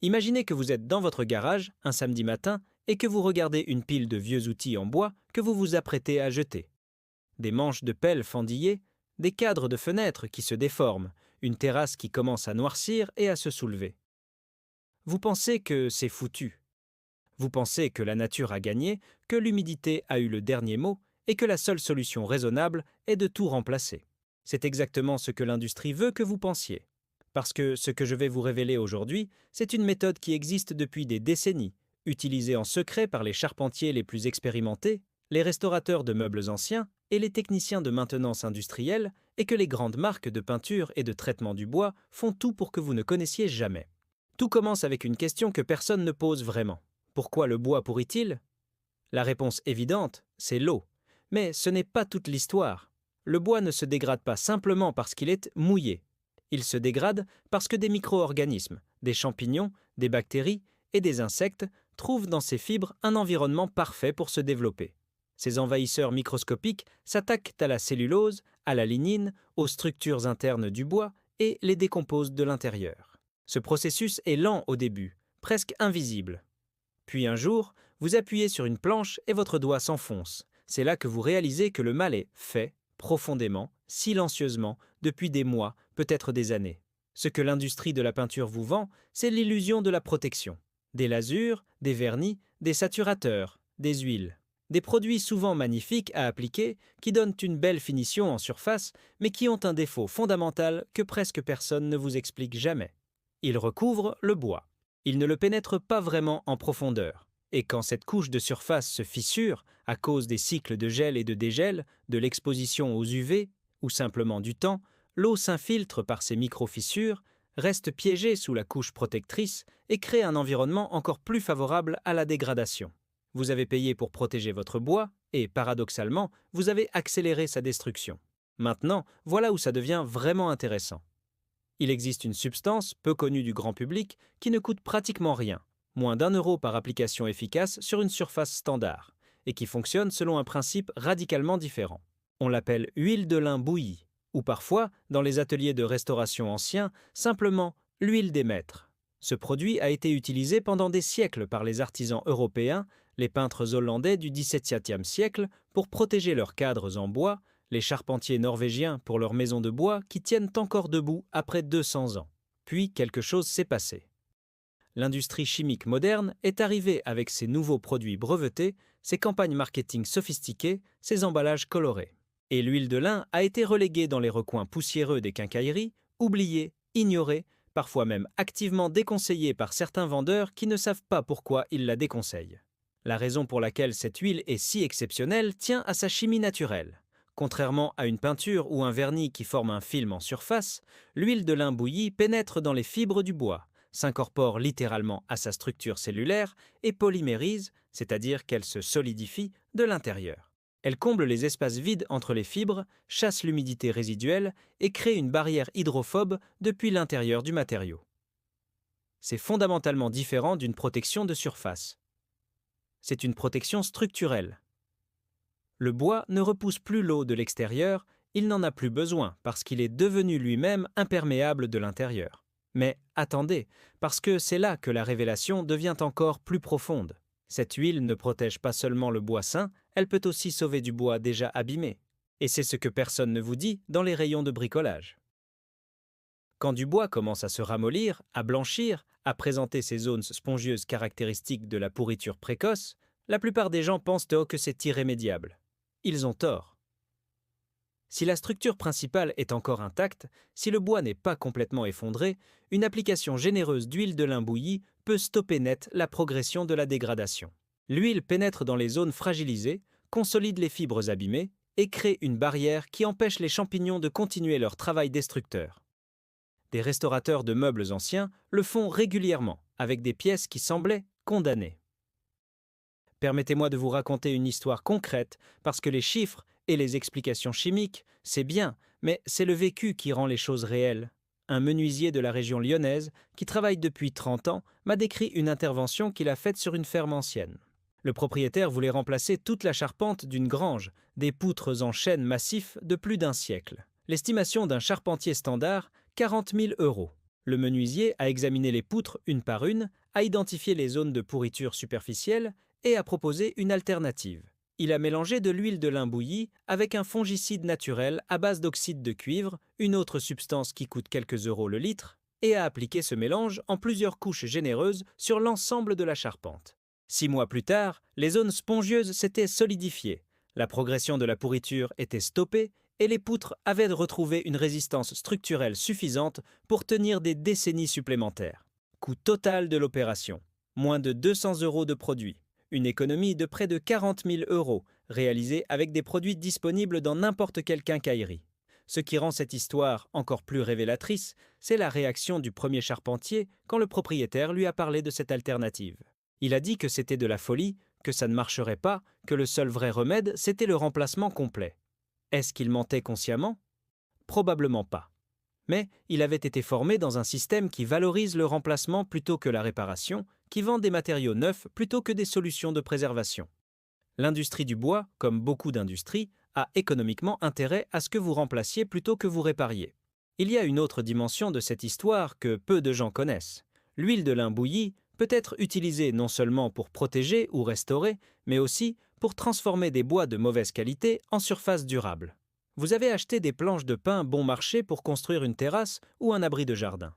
Imaginez que vous êtes dans votre garage un samedi matin et que vous regardez une pile de vieux outils en bois que vous vous apprêtez à jeter. Des manches de pelle fendillées, des cadres de fenêtres qui se déforment, une terrasse qui commence à noircir et à se soulever. Vous pensez que c'est foutu. Vous pensez que la nature a gagné, que l'humidité a eu le dernier mot et que la seule solution raisonnable est de tout remplacer. C'est exactement ce que l'industrie veut que vous pensiez. Parce que ce que je vais vous révéler aujourd'hui, c'est une méthode qui existe depuis des décennies, utilisée en secret par les charpentiers les plus expérimentés, les restaurateurs de meubles anciens et les techniciens de maintenance industrielle, et que les grandes marques de peinture et de traitement du bois font tout pour que vous ne connaissiez jamais. Tout commence avec une question que personne ne pose vraiment. Pourquoi le bois pourrit-il? La réponse évidente, c'est l'eau. Mais ce n'est pas toute l'histoire. Le bois ne se dégrade pas simplement parce qu'il est mouillé. Il se dégrade parce que des micro-organismes, des champignons, des bactéries et des insectes trouvent dans ces fibres un environnement parfait pour se développer. Ces envahisseurs microscopiques s'attaquent à la cellulose, à la lignine, aux structures internes du bois et les décomposent de l'intérieur. Ce processus est lent au début, presque invisible. Puis un jour, vous appuyez sur une planche et votre doigt s'enfonce. C'est là que vous réalisez que le mal est fait, profondément, silencieusement, depuis des mois, peut-être des années. Ce que l'industrie de la peinture vous vend, c'est l'illusion de la protection. Des lasures, des vernis, des saturateurs, des huiles. Des produits souvent magnifiques à appliquer, qui donnent une belle finition en surface, mais qui ont un défaut fondamental que presque personne ne vous explique jamais. Ils recouvrent le bois. Ils ne le pénètrent pas vraiment en profondeur. Et quand cette couche de surface se fissure, à cause des cycles de gel et de dégel, de l'exposition aux UV, ou simplement du temps, l'eau s'infiltre par ces micro-fissures, reste piégée sous la couche protectrice et crée un environnement encore plus favorable à la dégradation. Vous avez payé pour protéger votre bois et, paradoxalement, vous avez accéléré sa destruction. Maintenant, voilà où ça devient vraiment intéressant. Il existe une substance, peu connue du grand public, qui ne coûte pratiquement rien, moins d'1 € par application efficace sur une surface standard, et qui fonctionne selon un principe radicalement différent. On l'appelle huile de lin bouillie, ou parfois, dans les ateliers de restauration anciens, simplement l'huile des maîtres. Ce produit a été utilisé pendant des siècles par les artisans européens, les peintres hollandais du XVIIe siècle, pour protéger leurs cadres en bois, les charpentiers norvégiens pour leurs maisons de bois qui tiennent encore debout après 200 ans. Puis quelque chose s'est passé. L'industrie chimique moderne est arrivée avec ses nouveaux produits brevetés, ses campagnes marketing sophistiquées, ses emballages colorés. Et l'huile de lin a été reléguée dans les recoins poussiéreux des quincailleries, oubliée, ignorée, parfois même activement déconseillée par certains vendeurs qui ne savent pas pourquoi ils la déconseillent. La raison pour laquelle cette huile est si exceptionnelle tient à sa chimie naturelle. Contrairement à une peinture ou un vernis qui forment un film en surface, l'huile de lin bouillie pénètre dans les fibres du bois, s'incorpore littéralement à sa structure cellulaire et polymérise, c'est-à-dire qu'elle se solidifie de l'intérieur. Elle comble les espaces vides entre les fibres, chasse l'humidité résiduelle et crée une barrière hydrophobe depuis l'intérieur du matériau. C'est fondamentalement différent d'une protection de surface. C'est une protection structurelle. Le bois ne repousse plus l'eau de l'extérieur, il n'en a plus besoin parce qu'il est devenu lui-même imperméable de l'intérieur. Mais attendez, parce que c'est là que la révélation devient encore plus profonde. Cette huile ne protège pas seulement le bois sain, elle peut aussi sauver du bois déjà abîmé. Et c'est ce que personne ne vous dit dans les rayons de bricolage. Quand du bois commence à se ramollir, à blanchir, à présenter ces zones spongieuses caractéristiques de la pourriture précoce, la plupart des gens pensent que c'est irrémédiable. Ils ont tort. Si la structure principale est encore intacte, si le bois n'est pas complètement effondré, une application généreuse d'huile de lin bouillie peut stopper net la progression de la dégradation. L'huile pénètre dans les zones fragilisées, consolide les fibres abîmées et crée une barrière qui empêche les champignons de continuer leur travail destructeur. Des restaurateurs de meubles anciens le font régulièrement, avec des pièces qui semblaient condamnées. Permettez-moi de vous raconter une histoire concrète, parce que les chiffres et les explications chimiques, c'est bien, mais c'est le vécu qui rend les choses réelles. Un menuisier de la région lyonnaise, qui travaille depuis 30 ans, m'a décrit une intervention qu'il a faite sur une ferme ancienne. Le propriétaire voulait remplacer toute la charpente d'une grange, des poutres en chêne massif de plus d'1 siècle. L'estimation d'un charpentier standard, 40 000 €. Le menuisier a examiné les poutres une par une, a identifié les zones de pourriture superficielle et a proposé une alternative. Il a mélangé de l'huile de lin bouillie avec un fongicide naturel à base d'oxyde de cuivre, une autre substance qui coûte quelques euros le litre, et a appliqué ce mélange en plusieurs couches généreuses sur l'ensemble de la charpente. 6 mois plus tard, les zones spongieuses s'étaient solidifiées, la progression de la pourriture était stoppée et les poutres avaient retrouvé une résistance structurelle suffisante pour tenir des décennies supplémentaires. Coût total de l'opération, moins de 200 euros de produit. Une économie de près de 40 000 euros, réalisée avec des produits disponibles dans n'importe quelle quincaillerie. Ce qui rend cette histoire encore plus révélatrice, c'est la réaction du premier charpentier quand le propriétaire lui a parlé de cette alternative. Il a dit que c'était de la folie, que ça ne marcherait pas, que le seul vrai remède, c'était le remplacement complet. Est-ce qu'il mentait consciemment? Probablement pas. Mais il avait été formé dans un système qui valorise le remplacement plutôt que la réparation, qui vend des matériaux neufs plutôt que des solutions de préservation. L'industrie du bois, comme beaucoup d'industries, a économiquement intérêt à ce que vous remplaciez plutôt que vous répariez. Il y a une autre dimension de cette histoire que peu de gens connaissent. L'huile de lin bouillie peut être utilisée non seulement pour protéger ou restaurer, mais aussi pour transformer des bois de mauvaise qualité en surface durable. Vous avez acheté des planches de pin bon marché pour construire une terrasse ou un abri de jardin.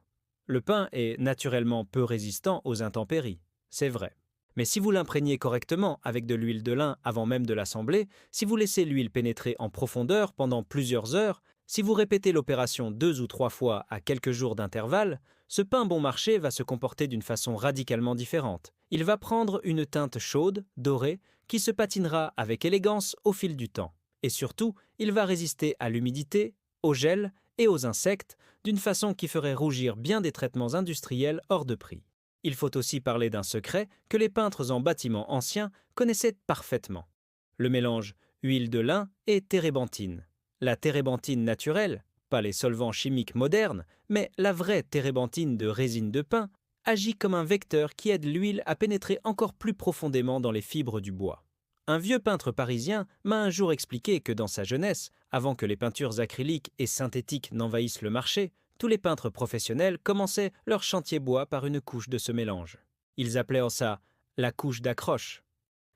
Le pin est naturellement peu résistant aux intempéries, c'est vrai. Mais si vous l'imprégnez correctement avec de l'huile de lin avant même de l'assembler, si vous laissez l'huile pénétrer en profondeur pendant plusieurs heures, si vous répétez l'opération 2 ou 3 fois à quelques jours d'intervalle, ce pain bon marché va se comporter d'une façon radicalement différente. Il va prendre une teinte chaude, dorée, qui se patinera avec élégance au fil du temps. Et surtout, il va résister à l'humidité, au gel et aux insectes d'une façon qui ferait rougir bien des traitements industriels hors de prix. Il faut aussi parler d'un secret que les peintres en bâtiments anciens connaissaient parfaitement. Le mélange huile de lin et térébenthine. La térébenthine naturelle, pas les solvants chimiques modernes, mais la vraie térébenthine de résine de pin, agit comme un vecteur qui aide l'huile à pénétrer encore plus profondément dans les fibres du bois. Un vieux peintre parisien m'a un jour expliqué que dans sa jeunesse, avant que les peintures acryliques et synthétiques n'envahissent le marché, tous les peintres professionnels commençaient leur chantier bois par une couche de ce mélange. Ils appelaient ça la couche d'accroche.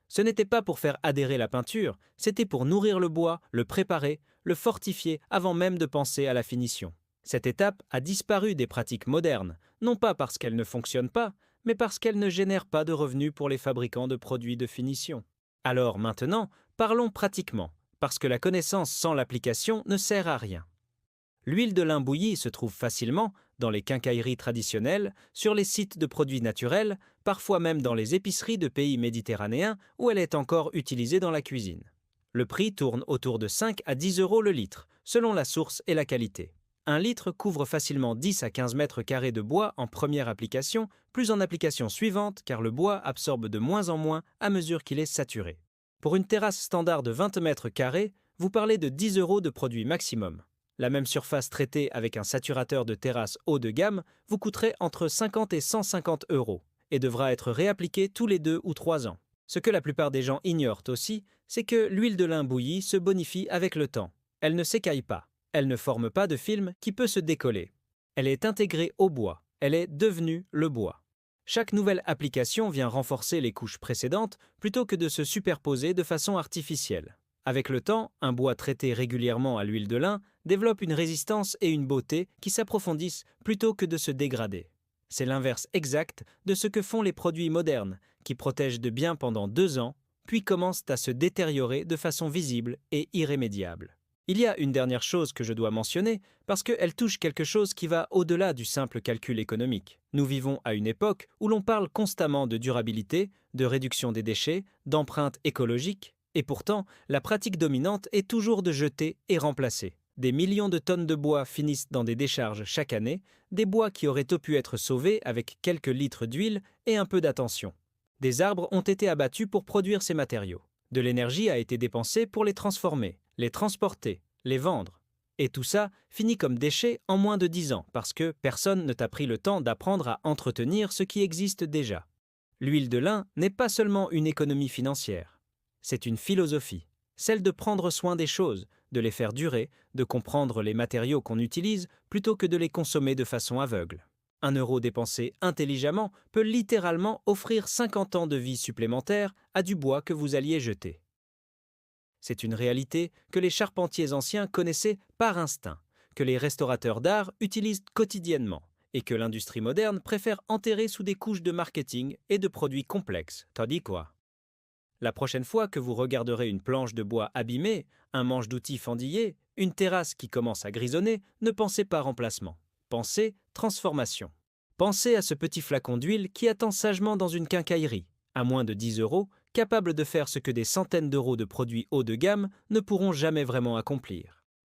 Ce n'était pas pour faire adhérer la peinture, c'était pour nourrir le bois, le préparer, le fortifier avant même de penser à la finition. Cette étape a disparu des pratiques modernes, non pas parce qu'elles ne fonctionnent pas, mais parce qu'elles ne génèrent pas de revenus pour les fabricants de produits de finition. Alors maintenant, parlons pratiquement, parce que la connaissance sans l'application ne sert à rien. L'huile de lin bouillie se trouve facilement dans les quincailleries traditionnelles, sur les sites de produits naturels, parfois même dans les épiceries de pays méditerranéens où elle est encore utilisée dans la cuisine. Le prix tourne autour de 5 à 10 euros le litre, selon la source et la qualité. Un litre couvre facilement 10 à 15 mètres carrés de bois en première application, plus en application suivante car le bois absorbe de moins en moins à mesure qu'il est saturé. Pour une terrasse standard de 20 mètres carrés, vous parlez de 10 euros de produit maximum. La même surface traitée avec un saturateur de terrasse haut de gamme vous coûterait entre 50 et 150 euros et devra être réappliquée tous les 2 ou 3 ans. Ce que la plupart des gens ignorent aussi, c'est que l'huile de lin bouillie se bonifie avec le temps. Elle ne s'écaille pas. Elle ne forme pas de film qui peut se décoller. Elle est intégrée au bois. Elle est devenue le bois. Chaque nouvelle application vient renforcer les couches précédentes plutôt que de se superposer de façon artificielle. Avec le temps, un bois traité régulièrement à l'huile de lin développe une résistance et une beauté qui s'approfondissent plutôt que de se dégrader. C'est l'inverse exact de ce que font les produits modernes, qui protègent de bien pendant 2 ans, puis commencent à se détériorer de façon visible et irrémédiable. Il y a une dernière chose que je dois mentionner, parce qu'elle touche quelque chose qui va au-delà du simple calcul économique. Nous vivons à une époque où l'on parle constamment de durabilité, de réduction des déchets, d'empreinte écologique, et pourtant, la pratique dominante est toujours de jeter et remplacer. Des millions de tonnes de bois finissent dans des décharges chaque année, des bois qui auraient pu être sauvés avec quelques litres d'huile et un peu d'attention. Des arbres ont été abattus pour produire ces matériaux. De l'énergie a été dépensée pour les transformer, les transporter, les vendre. Et tout ça finit comme déchets en moins de 10 ans parce que personne ne t'a pris le temps d'apprendre à entretenir ce qui existe déjà. L'huile de lin n'est pas seulement une économie financière. C'est une philosophie, celle de prendre soin des choses, de les faire durer, de comprendre les matériaux qu'on utilise plutôt que de les consommer de façon aveugle. 1 € dépensé intelligemment peut littéralement offrir 50 ans de vie supplémentaire à du bois que vous alliez jeter. C'est une réalité que les charpentiers anciens connaissaient par instinct, que les restaurateurs d'art utilisent quotidiennement et que l'industrie moderne préfère enterrer sous des couches de marketing et de produits complexes. Tandis quoi? La prochaine fois que vous regarderez une planche de bois abîmée, un manche d'outils fendillé, une terrasse qui commence à grisonner, ne pensez pas remplacement. Pensez transformation. Pensez à ce petit flacon d'huile qui attend sagement dans une quincaillerie, à moins de 10 €, capable de faire ce que des centaines d'euros de produits haut de gamme ne pourront jamais vraiment accomplir.